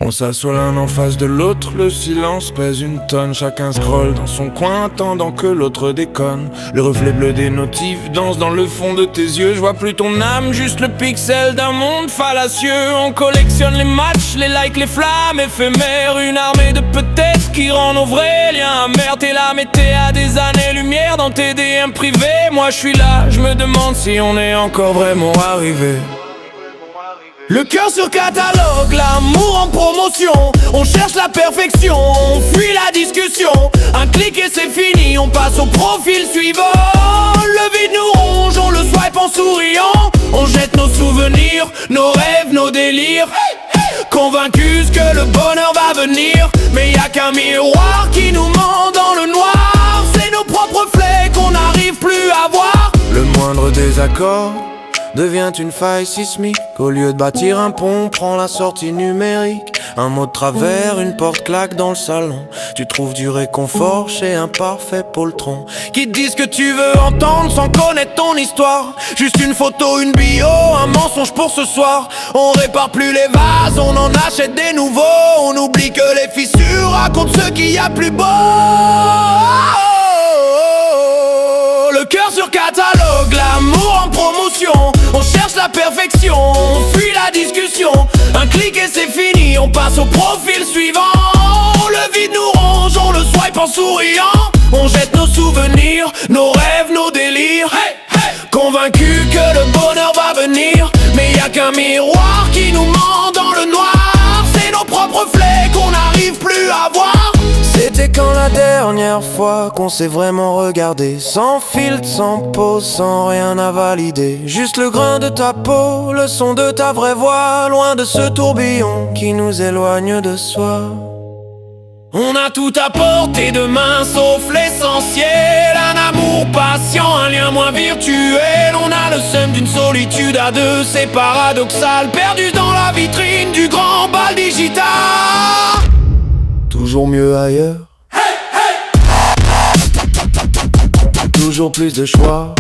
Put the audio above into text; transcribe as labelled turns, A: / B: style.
A: On s'assoit l'un en face de l'autre, le silence pèse une tonne. Chacun scrolle dans son coin, attendant que l'autre déconne. Le reflet bleu des notifs danse dans le fond de tes yeux. Je vois plus ton âme, juste le pixel d'un monde fallacieux. On collectionne les matchs, les likes, les flammes éphémères. Une armée de peut-être qui rend nos vrais liens amers. T'es là mais t'es à des années-lumière dans tes DM privés. Moi je suis là, je me demande si on est encore vraiment arrivé. Le cœur sur catalogue, l'amour en promotion. On cherche la perfection, on fuit la discussion. Un clic et c'est fini, on passe au profil suivant. Le vide nous ronge, on le swipe en souriant. On jette nos souvenirs, nos rêves, nos délires. Convaincus que le bonheur va venir. Mais y a qu'un miroir qui nous ment dans le noir. C'est nos propres flets qu'on n'arrive plus à voir. Le moindre désaccord devient une faille sismique. Au lieu de bâtir un pont, prends la sortie numérique. Un mot de travers, une porte claque dans le salon. Tu trouves du réconfort chez un parfait poltron qui te disent que tu veux entendre sans connaître ton histoire. Juste une photo, une bio, un mensonge pour ce soir. On répare plus les vases, on en achète des nouveaux. On oublie que les fissures racontent ce qu'il y a plus beau. Le cœur sur catalogue, l'amour en promotion. On cherche la perfection, on fuit la discussion. Un clic et c'est fini, on passe au profil suivant. Le vide nous ronge, on le swipe en souriant. On jette nos souvenirs, nos rêves, nos délires. Convaincus que le bonheur va venir. Mais y a qu'un miroir qui nous ment dans le noir. C'est nos propres flets qu'on n'arrive plus à voir. C'était quand la dernière fois qu'on s'est vraiment regardé? Sans filtre, sans pause, sans rien à valider. Juste le grain de ta peau, le son de ta vraie voix. Loin de ce tourbillon qui nous éloigne de soi. On a tout à portée de main sauf l'essentiel. Un amour patient, un lien moins virtuel. On a le seum d'une solitude à deux, c'est paradoxal. Perdu dans la vitrine du grand bal digital. Toujours mieux ailleurs. Toujours plus de choix.